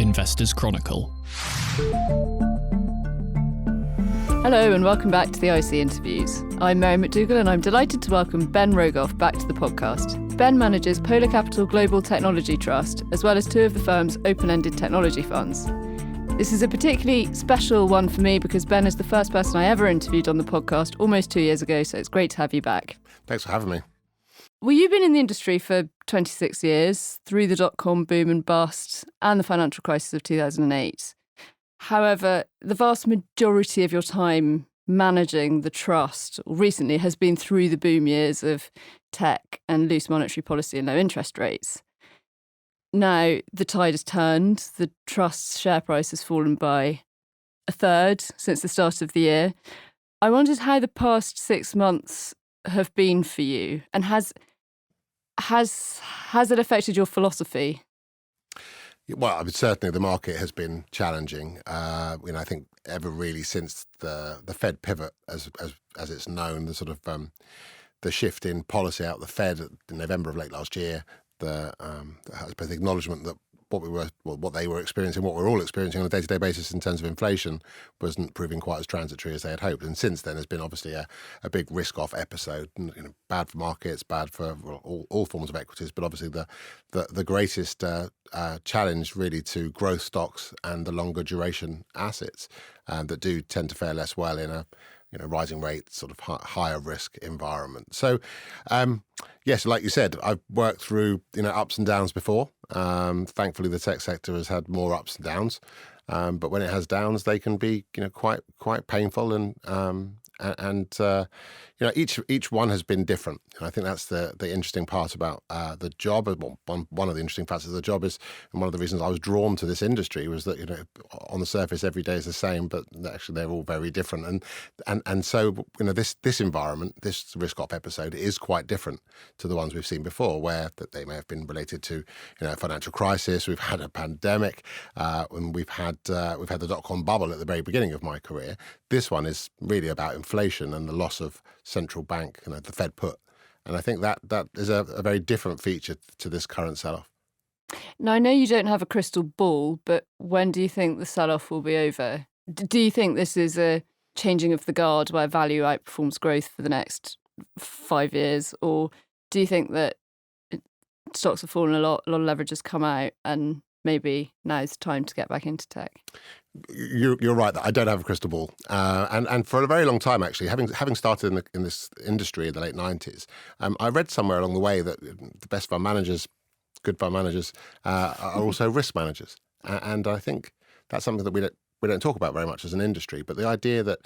Investors Chronicle. Hello and welcome back to the IC Interviews. I'm Mary McDougall and I'm delighted to welcome Ben Rogoff back to the podcast. Ben manages Polar Capital Global Technology Trust, as well as two of the firm's open-ended technology funds. This is a particularly special one for me because Ben is the first person I ever interviewed on the podcast almost 2 years ago, so it's great to have you back. Thanks for having me. Well, you've been in the industry for 26 years, through the dot-com boom and bust and the financial crisis of 2008. However, the vast majority of your time managing the trust recently has been through the boom years of tech and loose monetary policy and low interest rates. Now, the tide has turned. The trust's share price has fallen by a third since the start of the year. I wondered how the past 6 months have been for you, and has it affected your philosophy? Well, I mean, certainly the market has been challenging. I think ever really since the Fed pivot, as it's known, the sort of the shift in policy out of the Fed in November of late last year, I suppose the acknowledgement that what they were experiencing, what we're all experiencing on a day-to-day basis in terms of inflation, wasn't proving quite as transitory as they had hoped. And since then, there's been obviously a big risk-off episode. Bad for markets, bad for all forms of equities, but obviously the greatest challenge really to growth stocks and the longer duration assets that do tend to fare less well in a rising rate, sort of higher risk environment. So, yes, like you said, I've worked through ups and downs before. Thankfully, the tech sector has had more ups and downs, but when it has downs, they can be quite painful and each one has been different. And I think that's the interesting part about the job. Well, one of the interesting facets of the job is, and one of the reasons I was drawn to this industry was that on the surface every day is the same, but actually they're all very different. And so this environment, this risk-off episode is quite different to the ones we've seen before, where that they may have been related to a financial crisis. We've had a pandemic, and we've had the dot-com bubble at the very beginning of my career. This one is really about inflation and the loss of central bank, the Fed put. And I think that is a very different feature to this current sell-off. Now, I know you don't have a crystal ball, but when do you think the sell-off will be over? Do you think this is a changing of the guard where value outperforms growth for the next 5 years? Or do you think that stocks have fallen a lot of leverage has come out and maybe now is time to get back into tech? You're right that I don't have a crystal ball, and for a very long time actually, having started in this industry in the late 90s, I read somewhere along the way that the best fund managers, good fund managers, are also risk managers, and I think that's something that we don't talk about very much as an industry. But the idea that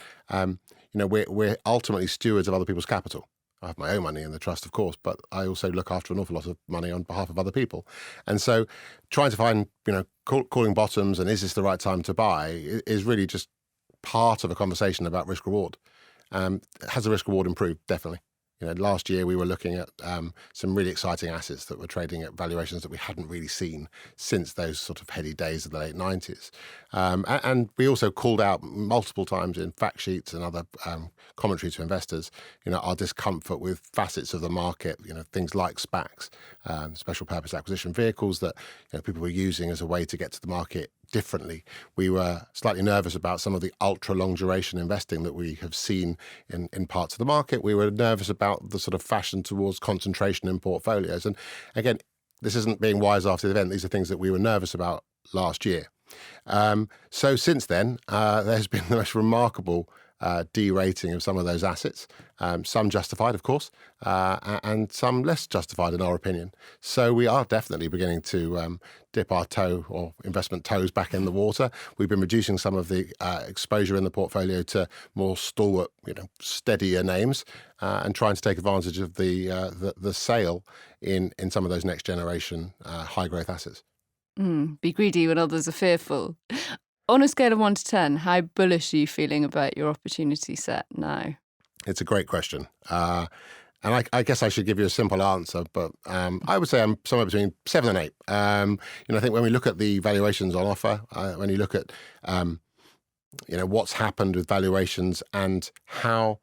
we're ultimately stewards of other people's capital. I have my own money in the trust, of course, but I also look after an awful lot of money on behalf of other people. And so trying to find, calling bottoms and is this the right time to buy is really just part of a conversation about risk reward. Has the risk reward improved? Definitely. Last year we were looking at some really exciting assets that were trading at valuations that we hadn't really seen since those sort of heady days of the late 90s. And we also called out multiple times in fact sheets and other commentary to investors, our discomfort with facets of the market, things like SPACs, special purpose acquisition vehicles that people were using as a way to get to the market differently. We were slightly nervous about some of the ultra long duration investing that we have seen in parts of the market. We were nervous about the sort of fashion towards concentration in portfolios. And again, this isn't being wise after the event. These are things that we were nervous about last year. So since then, there's been the most remarkable de-rating of some of those assets, some justified, of course, and some less justified in our opinion. So we are definitely beginning to dip our toe or investment toes back in the water. We've been reducing some of the exposure in the portfolio to more stalwart, steadier names, and trying to take advantage of the sale in some of those next generation high growth assets. Be greedy when others are fearful. On a scale of 1 to 10, how bullish are you feeling about your opportunity set now? It's a great question. And I guess I should give you a simple answer, but I would say I'm somewhere between 7 and 8. I think when we look at the valuations on offer, when you look at what's happened with valuations and how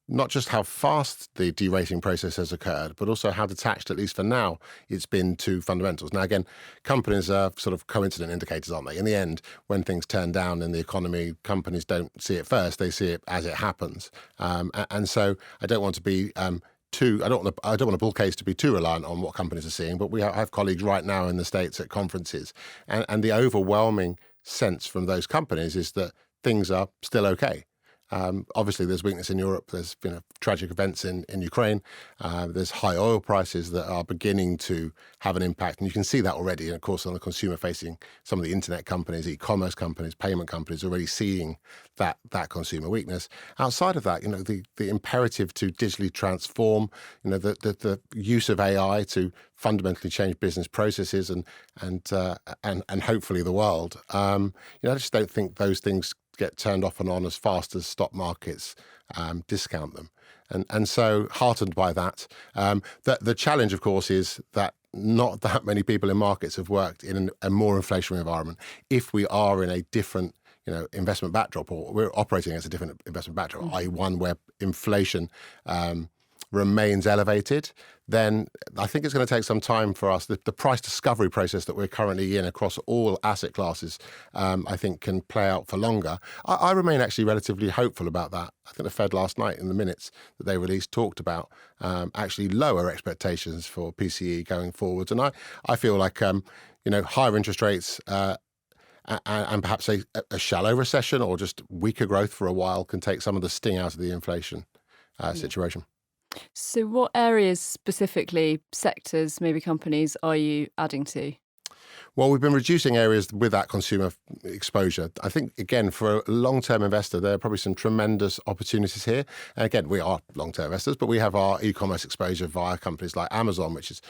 not just how fast the derating process has occurred, but also how detached, at least for now, it's been to fundamentals. Now, again, companies are sort of coincident indicators, aren't they? In the end, when things turn down in the economy, companies don't see it first; they see it as it happens. And so, I don't want to be I don't want a bull case to be too reliant on what companies are seeing. But I have colleagues right now in the States at conferences, and the overwhelming sense from those companies is that things are still okay. Obviously, there's weakness in Europe. There's tragic events in Ukraine. There's high oil prices that are beginning to have an impact. And you can see that already. And of course, on the consumer-facing, some of the internet companies, e-commerce companies, payment companies are already seeing that consumer weakness. Outside of that, the imperative to digitally transform, the use of AI to fundamentally change business processes and hopefully the world. I just don't think those things get turned off and on as fast as stock markets discount them. And so heartened by that. The challenge, of course, is that not that many people in markets have worked in a more inflationary environment. If we are in a different investment backdrop, or we're operating as a different investment backdrop, i.e. one where inflation remains elevated, then I think it's going to take some time for us. The price discovery process that we're currently in across all asset classes, I think, can play out for longer. I remain actually relatively hopeful about that. I think the Fed last night, in the minutes that they released, talked about actually lower expectations for PCE going forwards. And I feel like higher interest rates and perhaps a shallow recession or just weaker growth for a while can take some of the sting out of the inflation situation. So what areas specifically, sectors, maybe companies, are you adding to? Well, we've been reducing areas with that consumer exposure. I think, again, for a long-term investor, there are probably some tremendous opportunities here. And again, we are long-term investors, but we have our e-commerce exposure via companies like Amazon, which is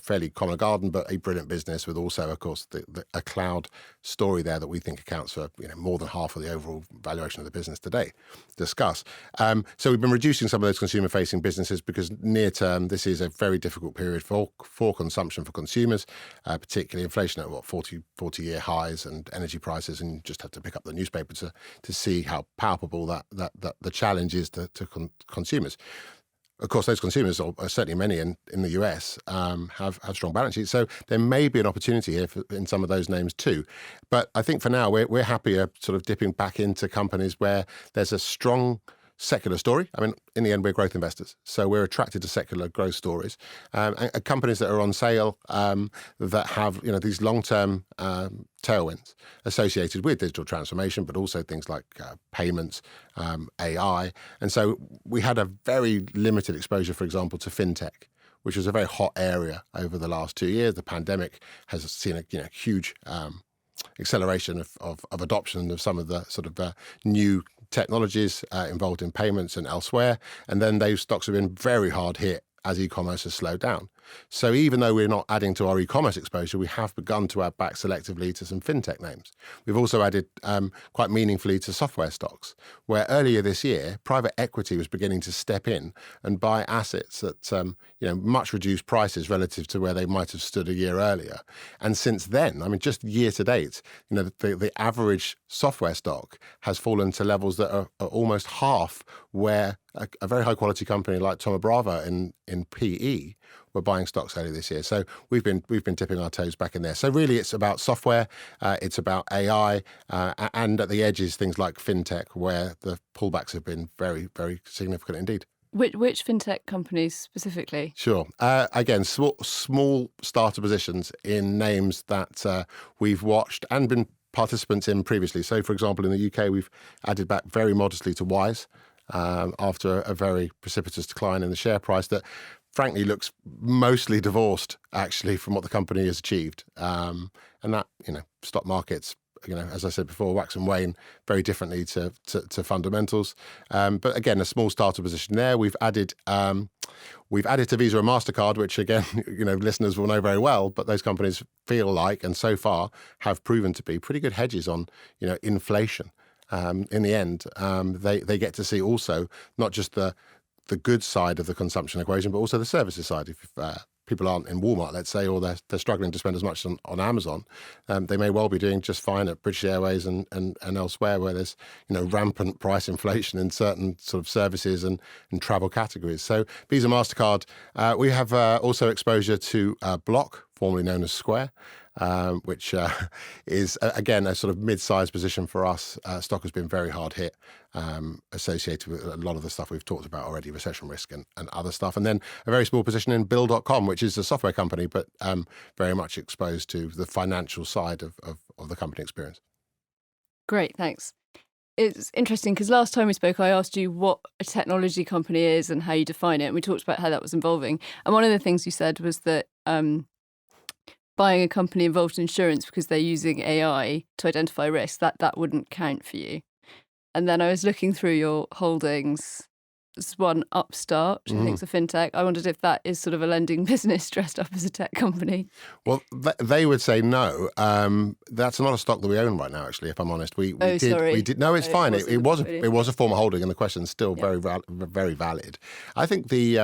fairly common garden, but a brilliant business with also, of course, a cloud story there that we think accounts for more than half of the overall valuation of the business today. Discuss. So we've been reducing some of those consumer-facing businesses because near-term, this is a very difficult period for consumption for consumers, particularly inflation at 40-year highs and energy prices, and you just have to pick up the newspaper to see how palpable that the challenge is to consumers. Of course, those consumers, or certainly many in the US, have strong balance sheets. So there may be an opportunity here in some of those names too. But I think for now, we're happier sort of dipping back into companies where there's a strong secular story. I mean, in the end, we're growth investors, so we're attracted to secular growth stories. And companies that are on sale that have these long-term tailwinds associated with digital transformation, but also things like payments, AI. And so we had a very limited exposure, for example, to FinTech, which was a very hot area over the last 2 years. The pandemic has seen a huge acceleration of adoption of some of the sort of new technologies involved in payments and elsewhere. And then those stocks have been very hard hit as e-commerce has slowed down. So even though we're not adding to our e-commerce exposure, we have begun to add back selectively to some fintech names. We've also added quite meaningfully to software stocks, where earlier this year, private equity was beginning to step in and buy assets at much reduced prices relative to where they might have stood a year earlier. And since then, I mean, just year to date, the average software stock has fallen to levels that are almost half where a very high quality company like Thoma Bravo in PE were buying stocks earlier this year. So we've been dipping our toes back in there. So really it's about software, it's about AI, and at the edges, things like fintech, where the pullbacks have been very, very significant indeed. Which fintech companies specifically? Sure. Again, small starter positions in names that we've watched and been participants in previously. So, for example, in the UK, we've added back very modestly to Wise after a very precipitous decline in the share price that frankly looks mostly divorced actually from what the company has achieved. And that, stock markets, as I said before, wax and wane very differently to fundamentals. But again, a small starter position there. We've added to Visa and MasterCard, which again, listeners will know very well, but those companies feel like, and so far have proven to be pretty good hedges on, inflation. In the end, they get to see also not just the good side of the consumption equation, but also the services side. If people aren't in Walmart, let's say, or they're struggling to spend as much on Amazon, they may well be doing just fine at British Airways and elsewhere, where there's rampant price inflation in certain sort of services and travel categories. So Visa, MasterCard, we have also exposure to Block, formerly known as Square, which is, again, a sort of mid-sized position for us. Stock has been very hard hit, associated with a lot of the stuff we've talked about already, recession risk and other stuff. And then a very small position in Bill.com, which is a software company, but very much exposed to the financial side of the company experience. Great, thanks. It's interesting because last time we spoke, I asked you what a technology company is and how you define it. And we talked about how that was evolving. And one of the things you said was that buying a company involved in insurance because they're using AI to identify risk, that wouldn't count for you. And then I was looking through your holdings. There's one Upstart, which I think is a fintech. I wondered if that is sort of a lending business dressed up as a tech company. Well, they would say no. That's not a stock that we own right now, actually, if I'm honest. We did. No, it's fine. It was a former holding, and the question's still very valid. I think the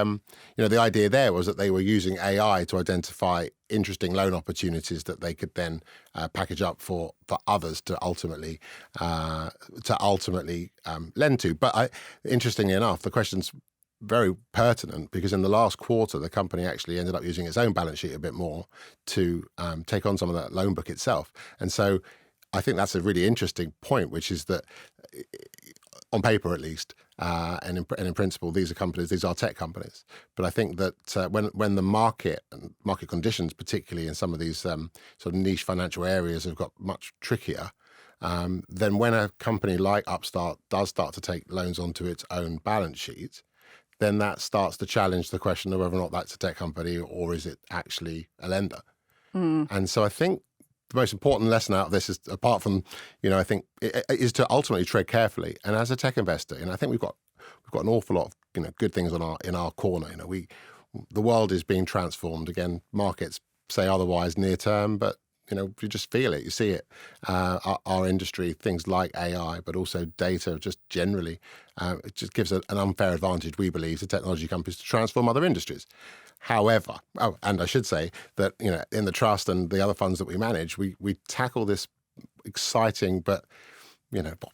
idea there was that they were using AI to identify interesting loan opportunities that they could then package up for others to ultimately lend to. But interestingly enough, the question's very pertinent because in the last quarter, the company actually ended up using its own balance sheet a bit more to take on some of that loan book itself. And so I think that's a really interesting point, which is that on paper at least, and in principle, these are tech companies. But I think that when the market and market conditions, particularly in some of these sort of niche financial areas, have got much trickier, then when a company like Upstart does start to take loans onto its own balance sheet, then that starts to challenge the question of whether or not that's a tech company or is it actually a lender. And so I think the most important lesson out of this is, apart from, I think, is to ultimately tread carefully. And as a tech investor, I think we've got an awful lot of good things in our corner. The world is being transformed. Again, markets say otherwise near term, but you just feel it, you see it. Our industry, things like AI, but also data, just generally, it just gives an unfair advantage, we believe, to technology companies to transform other industries. However, and I should say that in the trust and the other funds that we manage, we tackle this exciting, but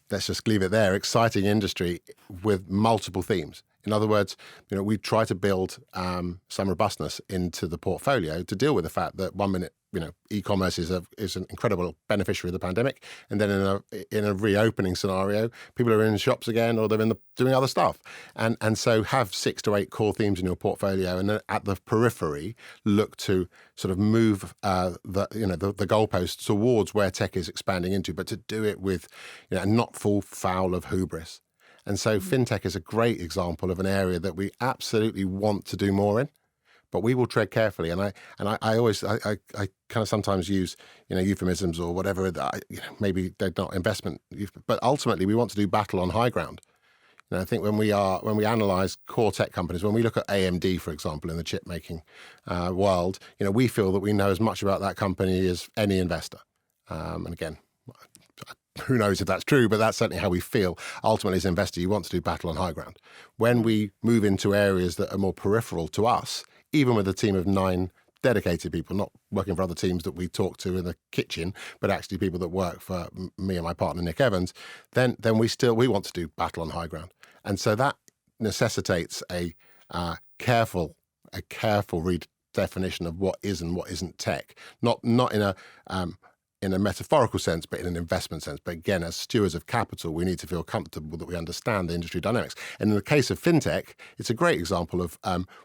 let's just leave it there, exciting industry with multiple themes. In other words, we try to build some robustness into the portfolio to deal with the fact that 1 minute, e-commerce is an incredible beneficiary of the pandemic, and then in a reopening scenario, people are in shops again, or they're doing other stuff, and so have 6 to 8 core themes in your portfolio, and then at the periphery look to sort of move the goalposts towards where tech is expanding into, but to do it with and not fall foul of hubris. And so FinTech is a great example of an area that we absolutely want to do more in, but we will tread carefully. And I always kind of sometimes use euphemisms or whatever. Maybe they're not investment, but ultimately we want to do battle on high ground. I think when we analyse core tech companies, when we look at AMD, for example, in the chip making world, we feel that we know as much about that company as any investor. And again, who knows if that's true, but that's certainly how we feel. Ultimately, as an investor, you want to do battle on high ground. When we move into areas that are more peripheral to us, even with a team of 9 dedicated people, not working for other teams that we talk to in the kitchen, but actually people that work for me and my partner, Nick Evans, then we want to do battle on high ground. And so that necessitates a careful redefinition of what is and what isn't tech, not in a metaphorical sense, but in an investment sense. But again, as stewards of capital, we need to feel comfortable that we understand the industry dynamics. And in the case of FinTech, it's a great example of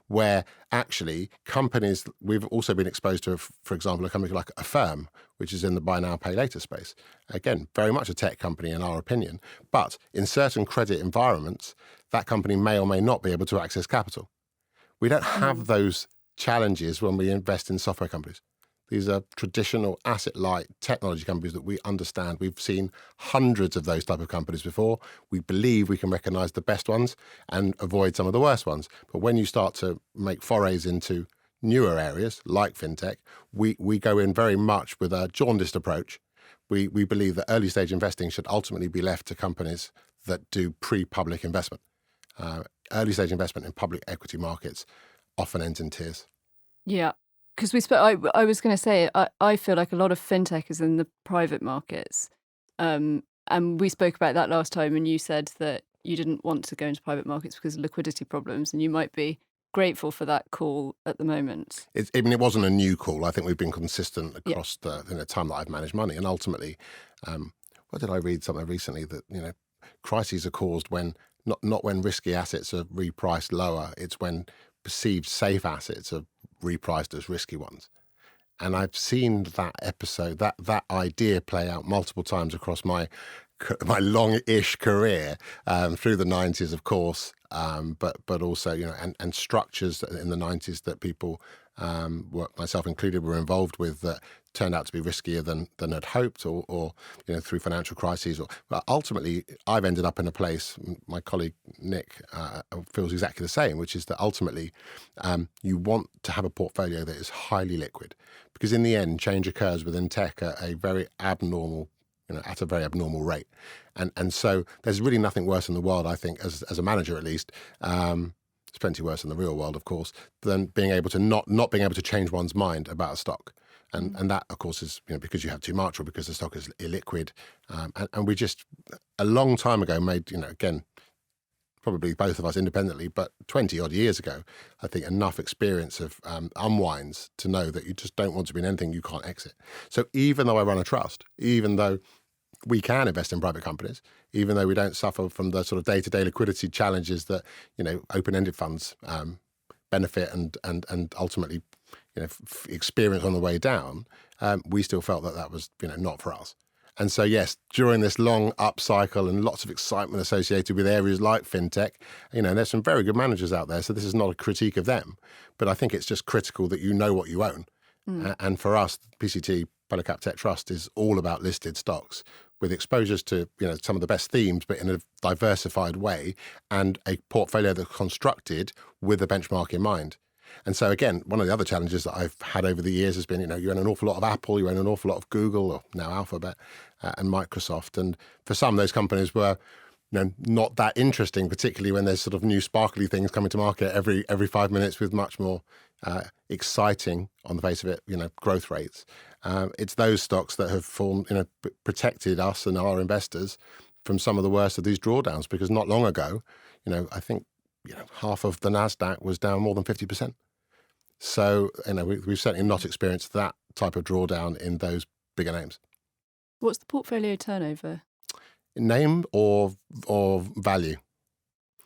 where actually companies, we've also been exposed to, for example, a company like Affirm, which is in the buy now, pay later space. Again, very much a tech company in our opinion, but in certain credit environments, that company may or may not be able to access capital. We don't have those challenges when we invest in software companies. These are traditional asset-light technology companies that we understand. We've seen hundreds of those type of companies before. We believe we can recognize the best ones and avoid some of the worst ones. But when you start to make forays into newer areas like FinTech, we go in very much with a jaundiced approach. We believe that early-stage investing should ultimately be left to companies that do pre-public investment. Early-stage investment in public equity markets often ends in tears. Yeah. Because we spoke, I was going to say, I feel like a lot of fintech is in the private markets. And we spoke about that last time, and you said that you didn't want to go into private markets because of liquidity problems, and you might be grateful for that call at the moment. It wasn't a new call. I think we've been consistent Yeah. across the time that I've managed money. And ultimately, what did I read something recently that, crises are caused when not when risky assets are repriced lower. It's when perceived safe assets are repriced as risky ones. And I've seen that episode, that idea play out multiple times across my long-ish career, through the 90s, of course, but also, and structures in the 90s that people, myself included, were involved with that turned out to be riskier than had hoped, or through financial crises. But ultimately, I've ended up in a place, my colleague Nick feels exactly the same, which is that ultimately you want to have a portfolio that is highly liquid, because in the end, change occurs within tech at a very abnormal rate. And so there's really nothing worse in the world, I think, as a manager at least. It's plenty worse in the real world, of course, than being able to not being able to change one's mind about a stock. And that, of course, is because you have too much or because the stock is illiquid. And we just, a long time ago, made, again, probably both of us independently, but 20 odd years ago, I think enough experience of unwinds to know that you just don't want to be in anything you can't exit. So even though I run a trust, even though we can invest in private companies, even though we don't suffer from the sort of day-to-day liquidity challenges that, open-ended funds benefit and ultimately, experience on the way down, we still felt that was, not for us. And so, yes, during this long upcycle and lots of excitement associated with areas like fintech, there's some very good managers out there. So this is not a critique of them, but I think it's just critical that you know what you own. And for us, PCT, Polycap Tech Trust, is all about listed stocks with exposures to, some of the best themes, but in a diversified way, and a portfolio that's constructed with the benchmark in mind. And so, again, one of the other challenges that I've had over the years has been, you own an awful lot of Apple, you own an awful lot of Google, or now Alphabet, and Microsoft. And for some, those companies were, not that interesting, particularly when there's sort of new sparkly things coming to market every 5 minutes with much more exciting, on the face of it, growth rates. It's those stocks that have formed, protected us and our investors from some of the worst of these drawdowns. Because not long ago, I think, half of the NASDAQ was down more than 50%. So, we've certainly not experienced that type of drawdown in those bigger names. What's the portfolio turnover? Name or value?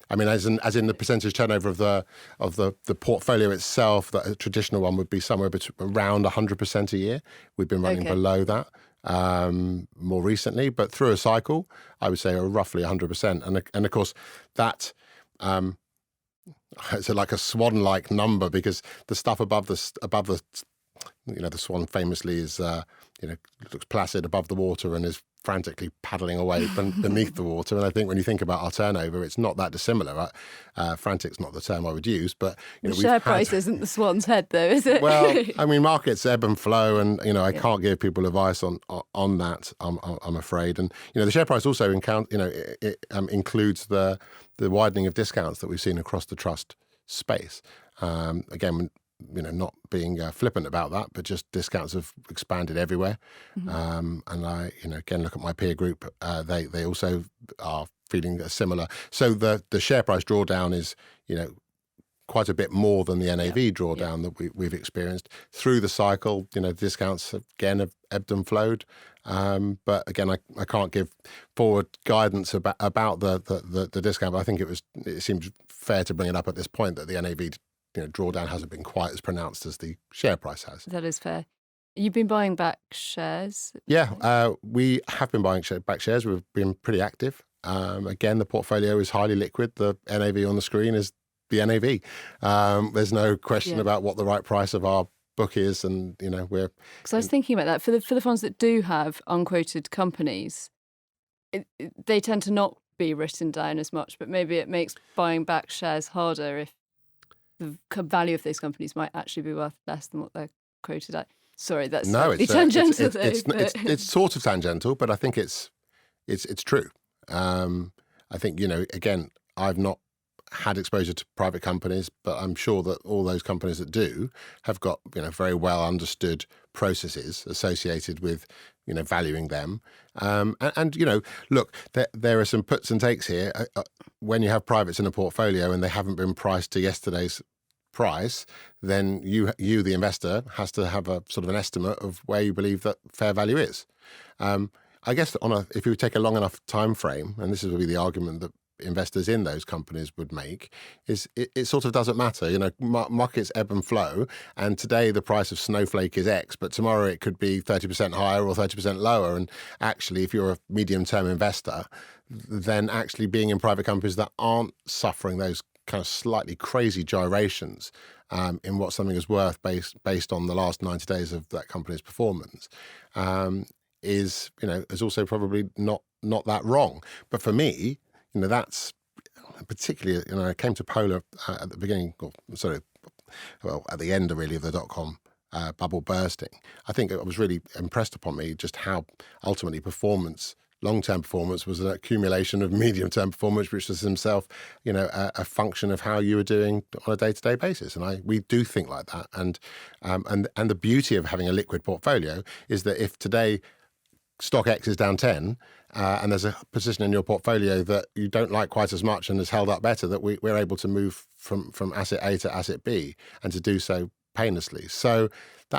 I mean, as in the percentage turnover of the portfolio itself, that a traditional one would be somewhere around 100% a year. We've been running below that more recently, but through a cycle, I would say roughly 100%. And of course, that it's like a swan-like number, because the stuff above the the swan famously is looks placid above the water and is frantically paddling away beneath the water. And I think when you think about our turnover, it's not that dissimilar. Right? Frantic's not the term I would use, but the share price isn't the swan's head, though, is it? Well, I mean, markets ebb and flow, and I can't give people advice on that. I'm afraid, and the share price also includes the widening of discounts that we've seen across the trust space. Again, not being flippant about that, but just discounts have expanded everywhere. And I, again, look at my peer group. They also are feeling similar. So the share price drawdown is, quite a bit more than the NAV drawdown that we've experienced through the cycle. Discounts again have ebbed and flowed. But again, I can't give forward guidance about the discount. But I think it seems fair to bring it up at this point that the NAV drawdown hasn't been quite as pronounced as the share price has. That is fair. You've been buying back shares? Yeah, we have been buying back shares. We've been pretty active. Again, the portfolio is highly liquid. The NAV on the screen is the NAV. There's no question about what the right price of our book is, and we're. Because I was thinking about that for the funds that do have unquoted companies, they tend to not be written down as much, but maybe it makes buying back shares harder if the value of those companies might actually be worth less than what they're quoted at. Sorry, that's slightly tangential. It's sort of tangential, but I think it's true. I think again, I've not had exposure to private companies, but I'm sure that all those companies that do have got very well understood processes associated with valuing them. Look, there are some puts and takes here. When you have privates in a portfolio and they haven't been priced to yesterday's price, then you the investor has to have a sort of an estimate of where you believe that fair value is. I guess if you take a long enough time frame, and this would be the argument that investors in those companies would make, is it sort of doesn't matter. Markets ebb and flow, and today the price of Snowflake is X, but tomorrow it could be 30% higher or 30% lower. And actually, if you're a medium-term investor, then actually being in private companies that aren't suffering those kind of slightly crazy gyrations in what something is worth based on the last 90 days of that company's performance, is also probably not that wrong. But for me, that's particularly, I came to Polar at the beginning, at the end really of the dot-com bubble bursting. I think it was really impressed upon me just how ultimately long-term performance was an accumulation of medium-term performance, which was himself, a function of how you were doing on a day-to-day basis. And we do think like that. And the beauty of having a liquid portfolio is that if today stock X is down 10, and there's a position in your portfolio that you don't like quite as much and has held up better, that we're able to move from asset A to asset B and to do so painlessly. So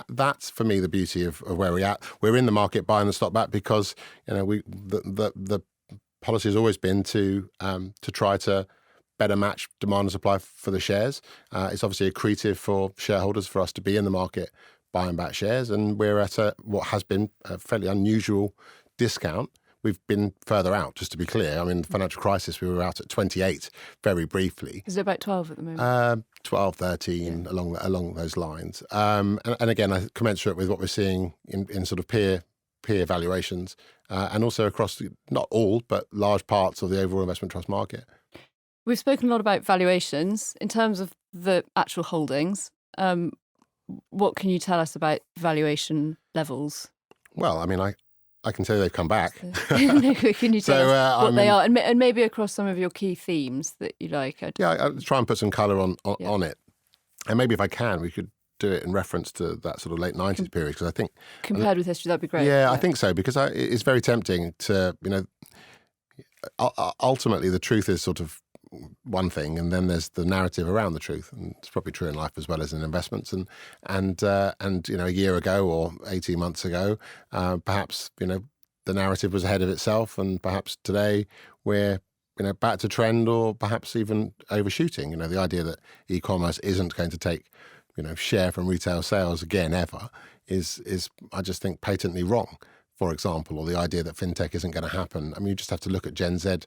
that's for me the beauty of where we're at. We're in the market buying the stock back because the policy has always been to try to better match demand and supply for the shares. It's obviously accretive for shareholders for us to be in the market buying back shares, and we're at what has been a fairly unusual discount. We've been further out, just to be clear. I mean, the financial crisis, we were out at 28 very briefly. Is it about 12 at the moment? 12, 13, yeah. along those lines. And again, I commensurate with what we're seeing in sort of peer valuations, and also across not all, but large parts of the overall investment trust market. We've spoken a lot about valuations. In terms of the actual holdings, what can you tell us about valuation levels? Well, I mean, I can tell you they've come back. Can you tell us what they are? And maybe across some of your key themes that you like. I'll try and put some colour on it. And maybe if I can, we could do it in reference to that sort of late 90s period, because I think... Compared with history, that'd be great. Yeah, I think so, because it's very tempting to, ultimately the truth is sort of one thing, and then there's the narrative around the truth, and it's probably true in life as well as in investments. And a year ago or 18 months ago, perhaps the narrative was ahead of itself, and perhaps today we're back to trend, or perhaps even overshooting. The idea that e-commerce isn't going to take share from retail sales again ever is I just think patently wrong. For example, or the idea that FinTech isn't going to happen. I mean, you just have to look at Gen Z,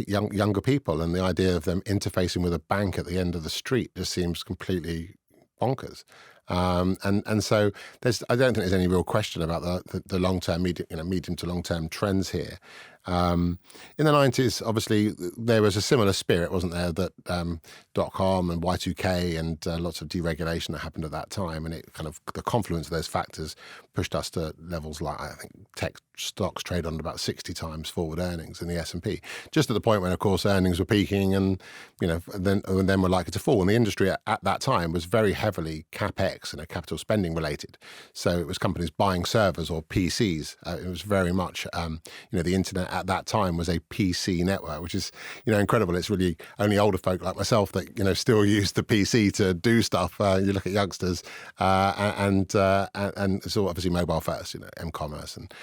younger people, and the idea of them interfacing with a bank at the end of the street just seems completely bonkers. And so I don't think there's any real question about the long-term, medium to long-term trends here. In the 90s, obviously, there was a similar spirit, wasn't there, that .com and Y2K and lots of deregulation that happened at that time, and it kind of, the confluence of those factors pushed us to levels like, I think, tech stocks trade on about 60 times forward earnings in the S&P, just at the point when, of course, earnings were peaking and, then were likely to fall. And the industry at that time was very heavily CapEx and capital spending related. So it was companies buying servers or PCs. It was very much, the internet at that time was a PC network, which is, incredible. It's really only older folk like myself that, still use the PC to do stuff. You look at youngsters, and it's all obviously mobile first, m-commerce, and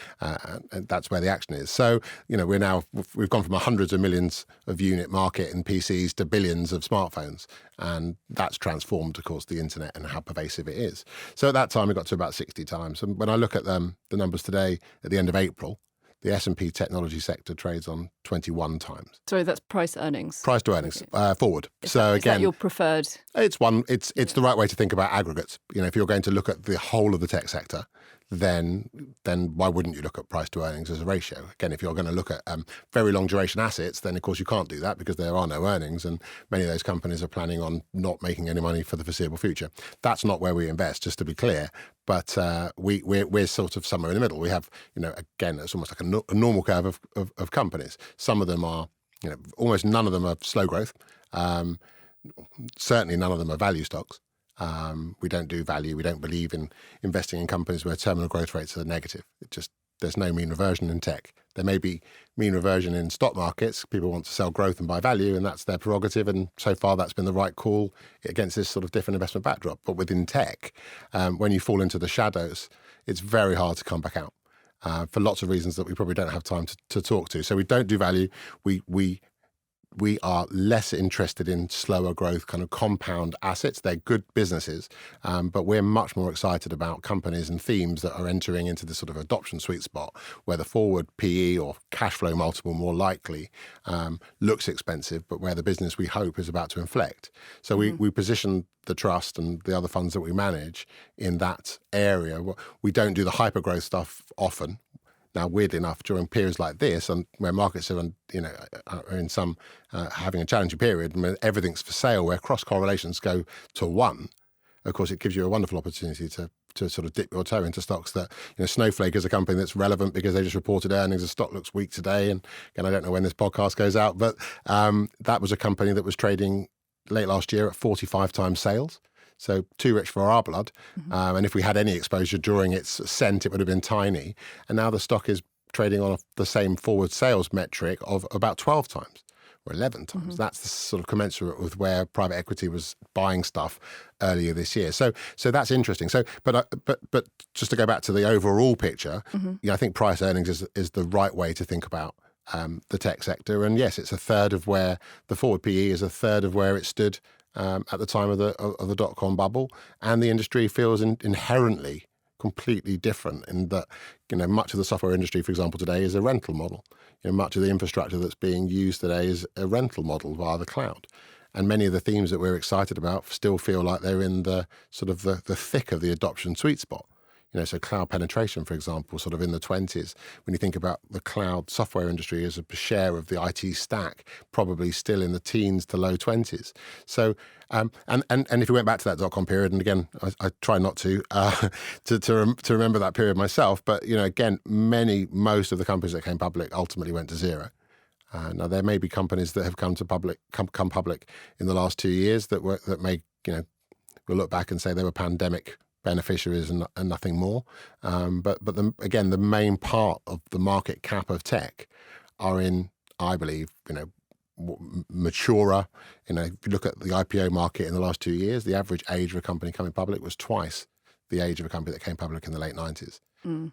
that's where the action is. So, we've gone from hundreds of millions of unit market in PCs to billions of smartphones. And that's transformed, of course, the internet and how pervasive it is. So at that time, it got to about 60 times. And when I look at the numbers today, at the end of April, the S&P technology sector trades on 21 times. Sorry, that's price earnings. Price to earnings, forward. Is that your preferred? It's the right way to think about aggregates. If you're going to look at the whole of the tech sector, then why wouldn't you look at price to earnings as a ratio? Again, if you're going to look at very long duration assets, then of course you can't do that because there are no earnings, and many of those companies are planning on not making any money for the foreseeable future. That's not where we invest, just to be clear. But we're sort of somewhere in the middle. We have, again, it's almost like a normal curve of companies. Some of them are, almost none of them are slow growth. Certainly none of them are value stocks. We don't do value. We don't believe in investing in companies where terminal growth rates are negative. There's no mean reversion in tech. There may be mean reversion in stock markets. People want to sell growth and buy value, and that's their prerogative. And so far, that's been the right call against this sort of different investment backdrop. But within tech, when you fall into the shadows, it's very hard to come back out for lots of reasons that we probably don't have time to talk to. So we don't do value. We are less interested in slower growth, kind of compound assets. They're good businesses, but we're much more excited about companies and themes that are entering into this sort of adoption sweet spot where the forward PE or cash flow multiple more likely looks expensive, but where the business we hope is about to inflect. So we position the trust and the other funds that we manage in that area. We don't do the hyper growth stuff often. Now, weirdly enough, during periods like this, and where markets are, are in some having a challenging period, and everything's for sale, where cross correlations go to 1, of course, it gives you a wonderful opportunity to sort of dip your toe into stocks that, Snowflake is a company that's relevant because they just reported earnings. The stock looks weak today, and again, I don't know when this podcast goes out, but that was a company that was trading late last year at 45 times sales. So too rich for our blood. And if we had any exposure during its ascent, it would have been tiny. And now the stock is trading on the same forward sales metric of about 12 times or 11 times. That's the sort of commensurate with where private equity was buying stuff earlier this year. So that's interesting. So, but just to go back to the overall picture, I think price earnings is the right way to think about the tech sector. And yes, it's a third of where the forward PE is a third of where it stood at the time of the dot-com bubble, and the industry feels inherently completely different in that, much of the software industry, for example, today is a rental model. Much of the infrastructure that's being used today is a rental model via the cloud. And many of the themes that we're excited about still feel like they're in the sort of the thick of the adoption sweet spot. So cloud penetration, for example, sort of in the 20s. When you think about the cloud software industry as a share of the IT stack, probably still in the teens to low 20s. So, and if we went back to that dot-com period, and again, I try not to remember that period myself, but again, most of the companies that came public ultimately went to zero. Now there may be companies that have come public in the last 2 years that may we'll look back and say they were pandemic beneficiaries and nothing more. But the main part of the market cap of tech are in, I believe, maturer. If you look at the IPO market in the last 2 years, the average age of a company coming public was twice the age of a company that came public in the late 90s.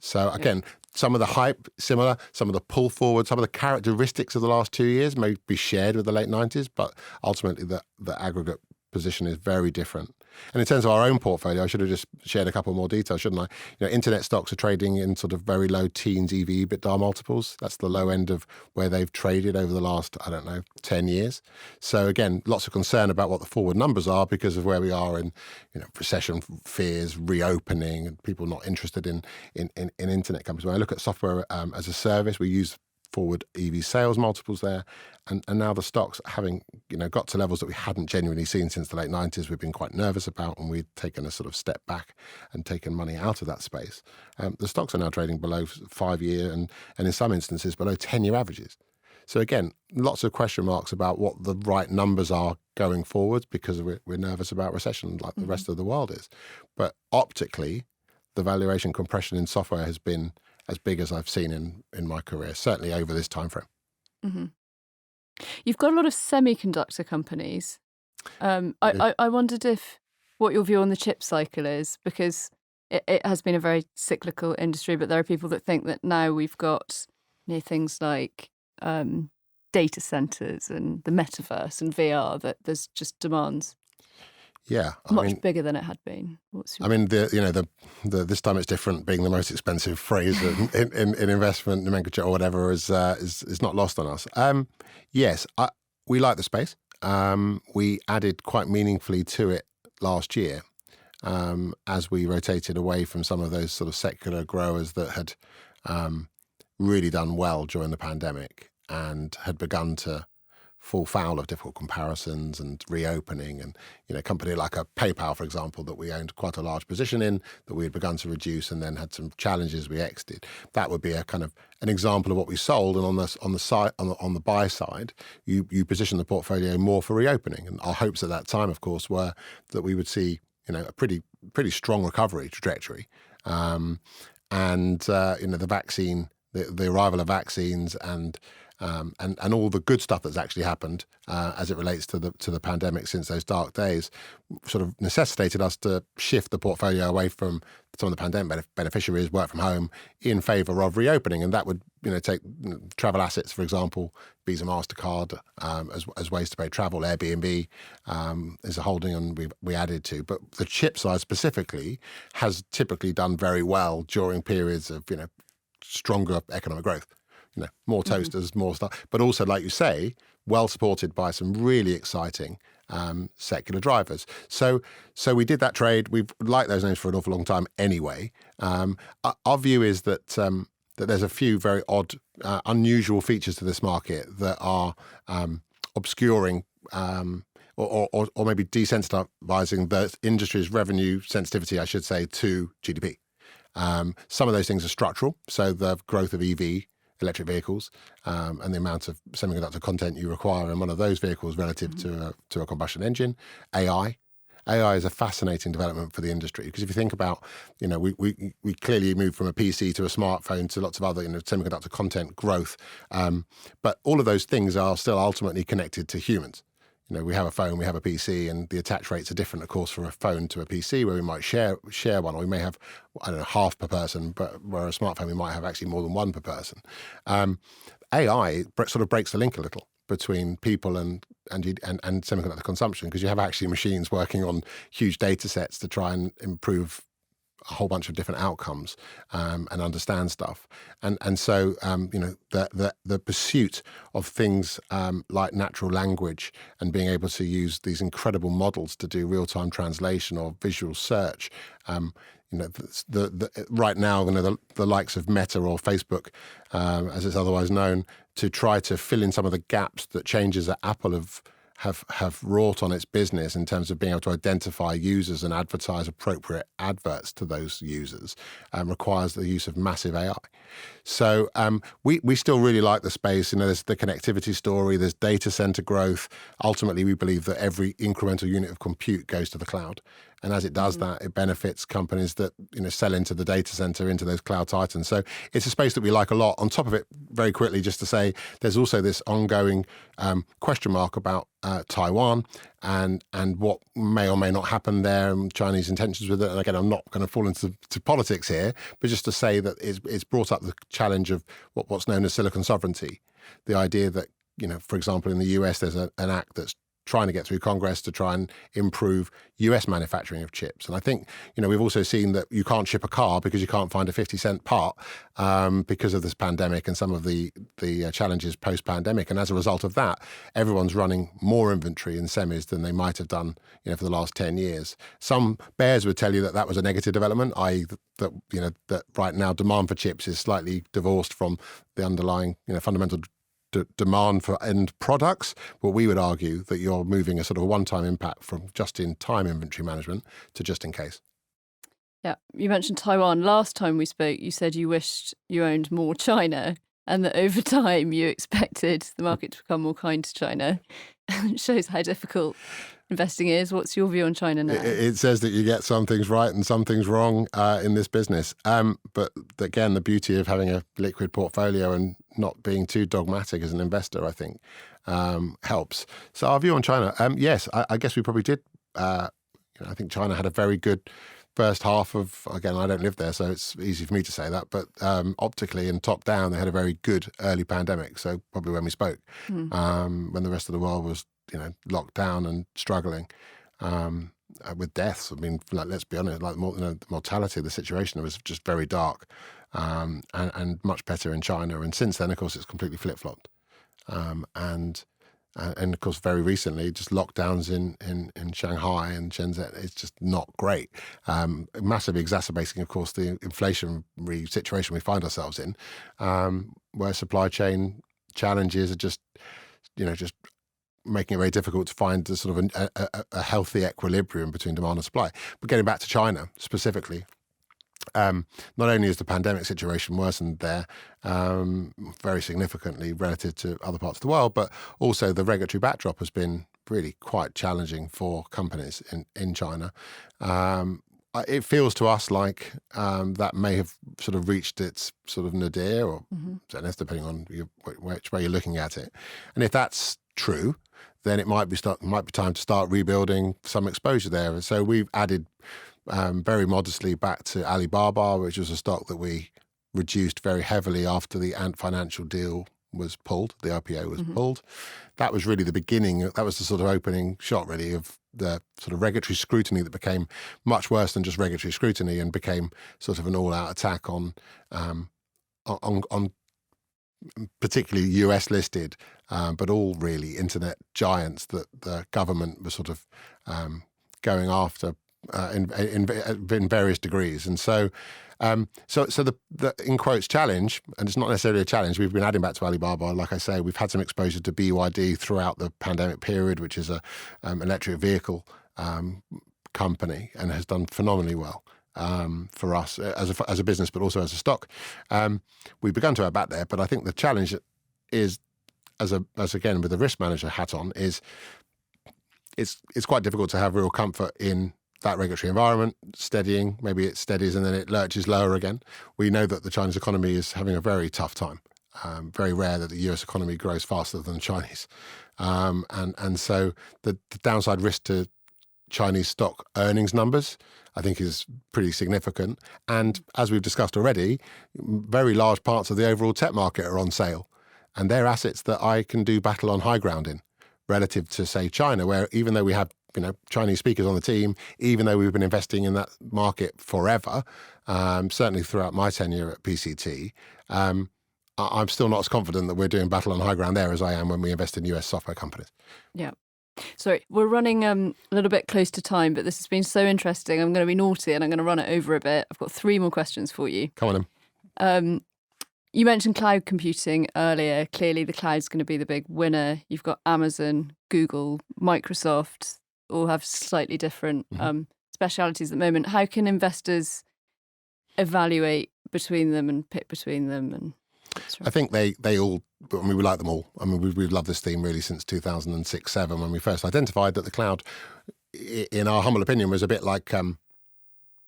So again, some of the hype similar, some of the pull forward, some of the characteristics of the last 2 years may be shared with the late 90s, but ultimately the aggregate position is very different. And in terms of our own portfolio, I should have just shared a couple more details, shouldn't I? Internet stocks are trading in sort of very low teens EV/EBITDA multiples. That's the low end of where they've traded over the last, 10 years. So again, lots of concern about what the forward numbers are because of where we are in, recession fears, reopening, and people not interested in internet companies. When I look at software as a service, we use forward EV sales multiples there, and now the stocks having got to levels that we hadn't genuinely seen since the late 90s, we've been quite nervous about, and we've taken a sort of step back and taken money out of that space. The stocks are now trading below 5-year and in some instances below 10-year averages. So again, lots of question marks about what the right numbers are going forward because we're nervous about recession like the rest of the world is. But optically, the valuation compression in software has been as big as I've seen in my career, certainly over this time frame. You've got a lot of semiconductor companies. I wondered what your view on the chip cycle is, because it has been a very cyclical industry, but there are people that think that now we've got things like data centers and the metaverse and VR, that there's just demands. Yeah, much bigger than it had been. This time it's different. Being the most expensive phrase in investment nomenclature or whatever is not lost on us. Yes, we like the space. We added quite meaningfully to it last year as we rotated away from some of those sort of secular growers that had really done well during the pandemic and had begun to fall foul of difficult comparisons and reopening. And, a company like a PayPal, for example, that we owned quite a large position in, that we had begun to reduce and then had some challenges we exited. That would be a kind of an example of what we sold. And on the buy side, you position the portfolio more for reopening. And our hopes at that time, of course, were that we would see, a pretty strong recovery trajectory. The vaccine, the arrival of vaccines and all the good stuff that's actually happened as it relates to the pandemic since those dark days sort of necessitated us to shift the portfolio away from some of the pandemic beneficiaries, work from home, in favour of reopening. And that would take travel assets, for example, Visa, MasterCard as ways to pay travel. Airbnb is a holding and we added to. But the chip side specifically has typically done very well during periods of stronger economic growth. More toasters, more stuff, but also, like you say, well supported by some really exciting secular drivers. So we did that trade. We've liked those names for an awful long time anyway. Our view is that that there's a few very odd, unusual features to this market that are obscuring or maybe desensitizing the industry's revenue sensitivity, I should say, to GDP. Some of those things are structural. So the growth of electric vehicles, and the amount of semiconductor content you require in one of those vehicles relative to a combustion engine. AI is a fascinating development for the industry because if you think about, we clearly moved from a PC to a smartphone to lots of other, semiconductor content growth, but all of those things are still ultimately connected to humans. We have a phone, we have a PC, and the attach rates are different, of course, from a phone to a PC, where we might share one, or we may have, half per person, but where a smartphone we might have actually more than one per person. AI sort of breaks the link a little between people and semiconductor consumption, because you have actually machines working on huge data sets to try and improve a whole bunch of different outcomes and understand stuff. And so, the pursuit of things like natural language and being able to use these incredible models to do real-time translation or visual search, right now, the likes of Meta or Facebook, as it's otherwise known, to try to fill in some of the gaps that changes that Apple have wrought on its business in terms of being able to identify users and advertise appropriate adverts to those users, requires the use of massive AI. So we still really like the space. There's the connectivity story, there's data center growth. Ultimately, we believe that every incremental unit of compute goes to the cloud. And as it does that, it benefits companies that sell into the data center, into those cloud titans. So it's a space that we like a lot. On top of it, very quickly, just to say, there's also this ongoing question mark about Taiwan and what may or may not happen there, and Chinese intentions with it. And again, I'm not going to fall into politics here, but just to say that it's brought up the challenge of what's known as silicon sovereignty. The idea that, for example, in the US, there's an act that's trying to get through Congress to try and improve US manufacturing of chips. And I think, we've also seen that you can't ship a car because you can't find a 50-cent part because of this pandemic and some of the challenges post-pandemic. And as a result of that, everyone's running more inventory in semis than they might have done, for the last 10 years. Some bears would tell you that was a negative development, i.e. that right now demand for chips is slightly divorced from the underlying, fundamental demand for end products. Well, we would argue that you're moving a sort of a one-time impact from just-in-time inventory management to just-in-case. Yeah, you mentioned Taiwan. Last time we spoke, you said you wished you owned more China and that over time you expected the market to become more kind to China. It shows how difficult investing is. What's your view on China now? It says that you get some things right and some things wrong in this business. But again, the beauty of having a liquid portfolio and not being too dogmatic as an investor, I think, helps. So our view on China, yes, I guess we probably did. I think China had a very good first half of, again, I don't live there, so it's easy for me to say that, but optically and top down, they had a very good early pandemic. So probably when we spoke, when the rest of the world was, locked down and struggling with deaths. I mean, let's be honest, the mortality of the situation was just very dark and much better in China. And since then, of course, it's completely flip-flopped. And of course, very recently, just lockdowns in Shanghai and Shenzhen, it's just not great. Massively exacerbating, of course, the inflationary situation we find ourselves in, where supply chain challenges are just making it very difficult to find a sort of a healthy equilibrium between demand and supply. But getting back to China specifically, not only has the pandemic situation worsened there very significantly relative to other parts of the world, but also the regulatory backdrop has been really quite challenging for companies in China. It feels to us like that may have sort of reached its sort of nadir or zenith, depending on which way you're looking at it. And if that's true, then it might be time to start rebuilding some exposure there. So we've added very modestly back to Alibaba, which was a stock that we reduced very heavily after the Ant Financial deal was pulled, the IPO was pulled. That was really the beginning. That was the sort of opening shot, really, of the sort of regulatory scrutiny that became much worse than just regulatory scrutiny and became sort of an all-out attack on particularly US listed, but all really internet giants that the government was sort of going after in various degrees. And so the in quotes challenge, and it's not necessarily a challenge, we've been adding back to Alibaba. Like I say, we've had some exposure to BYD throughout the pandemic period, which is a electric vehicle company and has done phenomenally well for us as a business, but also as a stock. We've begun to add back there, but I think the challenge is, as again with the risk manager hat on, is it's quite difficult to have real comfort in that regulatory environment steadying. Maybe it steadies and then it lurches lower again. We know that the Chinese economy is having a very tough time. Very rare that the US economy grows faster than the Chinese. And so the downside risk to Chinese stock earnings numbers, I think, is pretty significant. And as we've discussed already, very large parts of the overall tech market are on sale. And they're assets that I can do battle on high ground in, relative to, say, China, where even though we have Chinese speakers on the team, even though we've been investing in that market forever, certainly throughout my tenure at PCT, I'm still not as confident that we're doing battle on high ground there as I am when we invest in US software companies. Yeah. Sorry, we're running a little bit close to time, but this has been so interesting. I'm going to be naughty and I'm going to run it over a bit. I've got 3 more questions for you. Come on in. You mentioned cloud computing earlier. Clearly, the cloud's going to be the big winner. You've got Amazon, Google, Microsoft, all have slightly different specialities at the moment. How can investors evaluate between them and pick between them? And I think they all, I mean, we like them all. I mean, we've loved this theme really since 2006-07 when we first identified that the cloud, in our humble opinion, was a bit like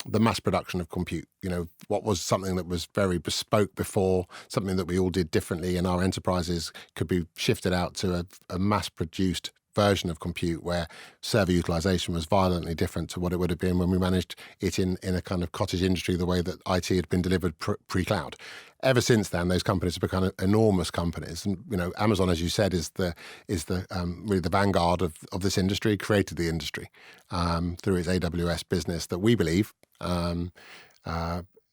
the mass production of compute. What was something that was very bespoke before, something that we all did differently in our enterprises, could be shifted out to a mass-produced version of compute where server utilization was violently different to what it would have been when we managed it in a kind of cottage industry, the way that IT had been delivered pre-cloud. Ever since then, those companies have become enormous companies. And, Amazon, as you said, is really the vanguard of this industry, created the industry through its AWS business that we believe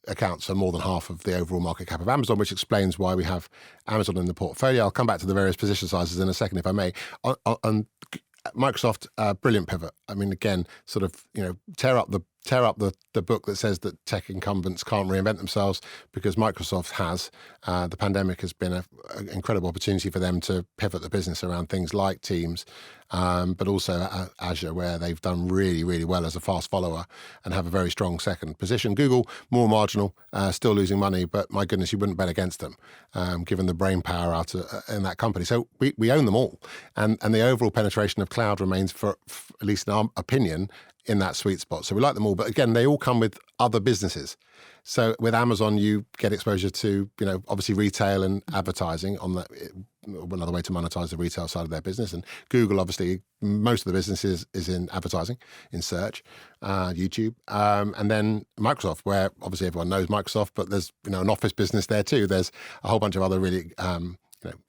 accounts for more than half of the overall market cap of Amazon, which explains why we have Amazon in the portfolio. I'll come back to the various position sizes in a second, if I may. On Microsoft, brilliant pivot. I mean, again, sort of, tear up the book that says that tech incumbents can't reinvent themselves, because Microsoft has. The pandemic has been an incredible opportunity for them to pivot the business around things like Teams, but also Azure, where they've done really, really well as a fast follower and have a very strong second position. Google, more marginal, still losing money, but my goodness, you wouldn't bet against them, given the brain power out in that company. So we own them all. And the overall penetration of cloud remains, for at least in our opinion, in that sweet spot. So we like them all. But again, they all come with other businesses. So with Amazon, you get exposure to, obviously retail and advertising on that, another way to monetize the retail side of their business. And Google, obviously, most of the business is in advertising, in search, YouTube. And then Microsoft, where obviously everyone knows Microsoft, but there's, an office business there too. There's a whole bunch of other really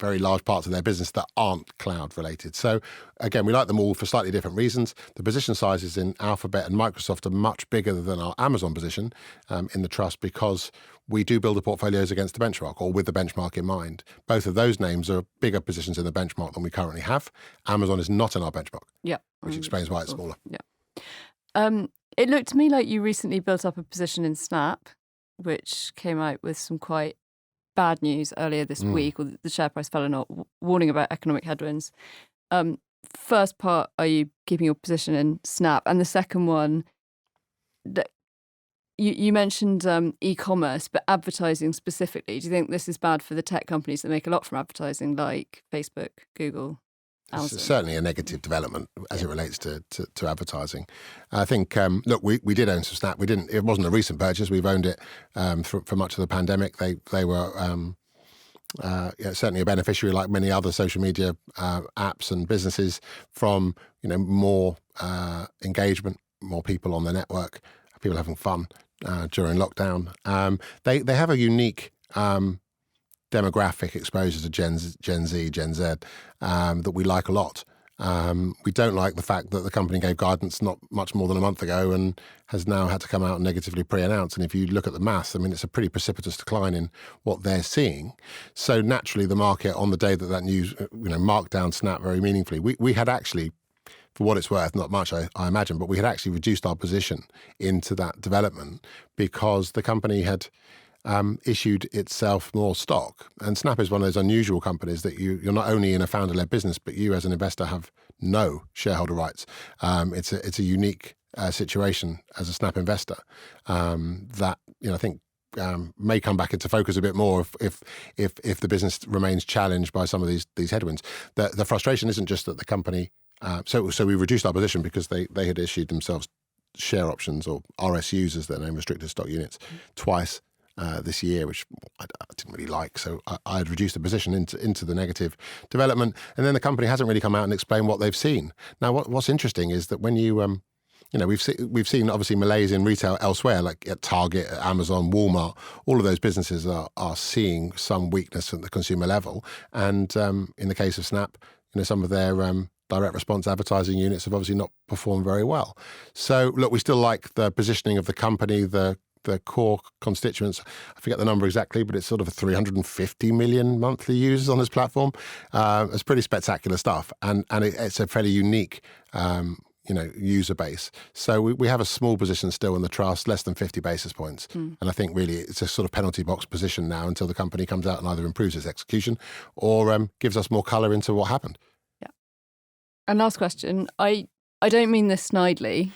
very large parts of their business that aren't cloud related. So again, we like them all for slightly different reasons. The position sizes in Alphabet and Microsoft are much bigger than our Amazon position in the trust, because we do build the portfolios against the benchmark, or with the benchmark in mind. Both of those names are bigger positions in the benchmark than we currently have. Amazon is not in our benchmark, which explains why it's smaller. Yeah. It looked to me like you recently built up a position in Snap, which came out with some quite bad news earlier this week, or the share price fell or not, warning about economic headwinds. first part, are you keeping your position in Snap? And the second one, that you mentioned e-commerce, but advertising specifically. Do you think this is bad for the tech companies that make a lot from advertising, like Facebook, Google, Amazon? It's certainly a negative development as it relates to advertising. I think, look, we did own some Snap. It wasn't a recent purchase. We've owned it for much of the pandemic. They were certainly a beneficiary, like many other social media apps and businesses, from more engagement, more people on the network, people having fun during lockdown. They have a unique demographic exposure to Gen Z, Gen Z that we like a lot. We don't like the fact that the company gave guidance not much more than a month ago and has now had to come out and negatively pre-announce. And if you look at the maths, I mean, it's a pretty precipitous decline in what they're seeing. So naturally, the market on the day that news, marked down Snap very meaningfully. We had actually, for what it's worth, not much, I imagine, but we had actually reduced our position into that development because the company had issued itself more stock. And Snap is one of those unusual companies that you're not only in a founder-led business, but you as an investor have no shareholder rights. It's a unique situation as a Snap investor that I think may come back into focus a bit more if the business remains challenged by some of these headwinds. The frustration isn't just that the company. So we reduced our position because they had issued themselves share options, or RSUs as they're named, restricted stock units, twice this year, which I didn't really like. So I had reduced the position into the negative development. And then the company hasn't really come out and explained what they've seen. Now, what's interesting is that when you, we've seen obviously malaise in retail elsewhere, like at Target, at Amazon, Walmart. All of those businesses are seeing some weakness at the consumer level. And in the case of Snap, some of their direct response advertising units have obviously not performed very well. So look, we still like the positioning of the company, the core constituents. I forget the number exactly, but it's sort of 350 million monthly users on this platform. It's pretty spectacular stuff, and it's a fairly unique user base. So we have a small position still in the trust, less than 50 basis points. And I think really it's a sort of penalty box position now until the company comes out and either improves its execution or gives us more colour into what happened. Yeah. And last question, I don't mean this snidely,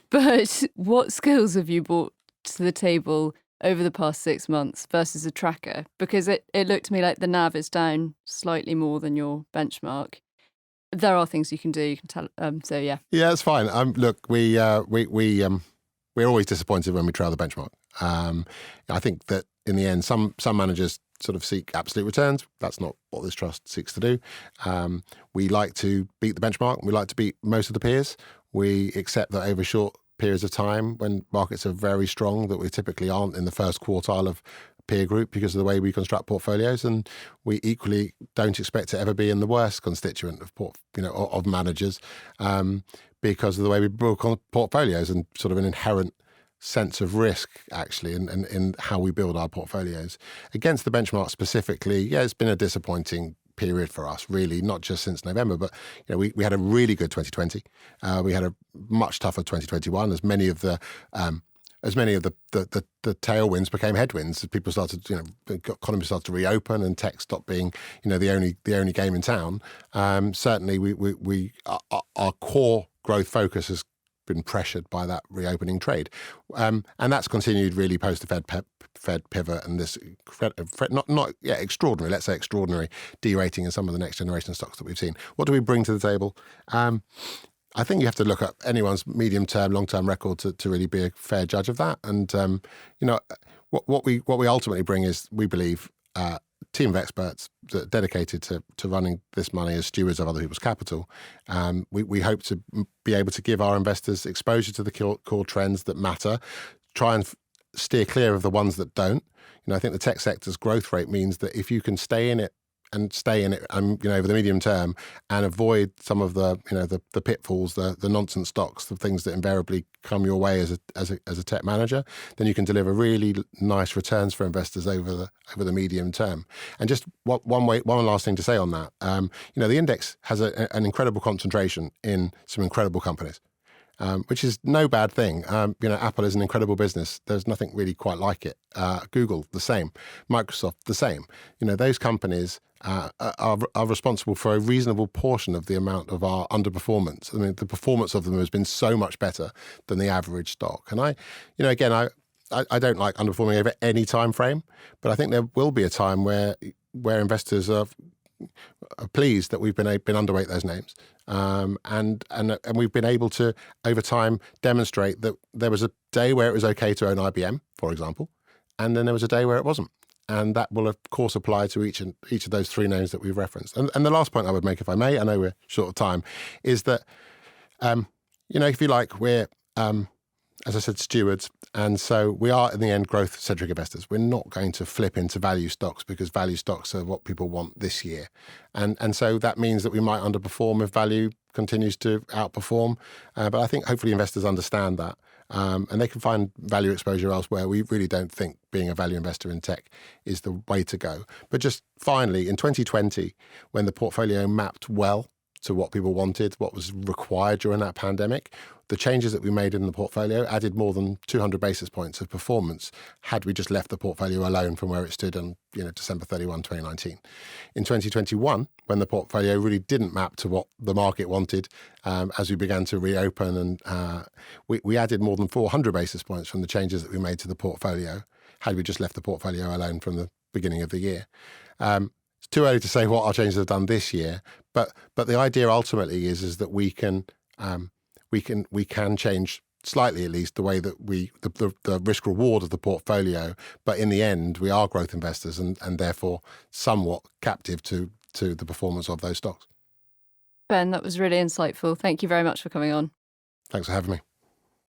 but what skills have you brought to the table over the past 6 months versus a tracker? Because it looked to me like the NAV is down slightly more than your benchmark. There are things you can do. You can tell. So yeah. Yeah, it's fine. Look, we're always disappointed when we trail the benchmark. I think that in the end, some managers sort of seek absolute returns. That's not what this trust seeks to do. We like to beat the benchmark. We like to beat most of the peers. We accept that over short periods of time, when markets are very strong, that we typically aren't in the first quartile of peer group because of the way we construct portfolios, and we equally don't expect to ever be in the worst constituent of managers because of the way we build portfolios and sort of an inherent sense of risk actually in how we build our portfolios. Against the benchmark specifically, yeah, it's been a disappointing period for us, really, not just since November, but we had a really good 2020. We had a much tougher 2021, as many of the tailwinds became headwinds. People started, economy started to reopen, and tech stopped being, the only game in town. Certainly, our core growth focus has been pressured by that reopening trade, and that's continued really post the Fed pivot and this extraordinary, let's say extraordinary derating in some of the next generation stocks that we've seen. What do we bring to the table? I think you have to look at anyone's medium-term, long-term record to really be a fair judge of that. And what we ultimately bring is, we believe, a team of experts that are dedicated to running this money as stewards of other people's capital. We hope to be able to give our investors exposure to the core trends that matter, try and steer clear of the ones that don't. I think the tech sector's growth rate means that if you can stay in it over the medium term and avoid some of the the pitfalls, the nonsense stocks, the things that invariably come your way as a tech manager, then you can deliver really nice returns for investors over the medium term. And just one last thing to say on that, the index has an incredible concentration in some incredible companies. which is no bad thing. Apple is an incredible business. There's nothing really quite like it. Google, the same. Microsoft, the same. Those companies are responsible for a reasonable portion of the amount of our underperformance. I mean, the performance of them has been so much better than the average stock. And I don't like underperforming over any time frame, but I think there will be a time where investors are pleased that we've been underweight those names, and we've been able to over time demonstrate that there was a day where it was okay to own IBM, for example, and then there was a day where it wasn't. And that will, of course, apply to each of those three names that we've referenced. And the last point I would make, if I may, I know we're short of time, is that, if you like, we're, as I said, stewards. And so we are, in the end, growth-centric investors. We're not going to flip into value stocks because value stocks are what people want this year. And so that means that we might underperform if value continues to outperform. But I think hopefully investors understand that. And they can find value exposure elsewhere. We really don't think being a value investor in tech is the way to go. But just finally, in 2020, when the portfolio mapped well to what people wanted, what was required during that pandemic, the changes that we made in the portfolio added more than 200 basis points of performance had we just left the portfolio alone from where it stood on December 31, 2019. In 2021, when the portfolio really didn't map to what the market wanted, as we began to reopen, and we added more than 400 basis points from the changes that we made to the portfolio had we just left the portfolio alone from the beginning of the year. It's too early to say what our changes have done this year, but the idea ultimately is that we can change slightly, at least, the way that the risk reward of the portfolio. But in the end, we are growth investors and therefore somewhat captive to the performance of those stocks. Ben, that was really insightful. Thank you very much for coming on. Thanks for having me.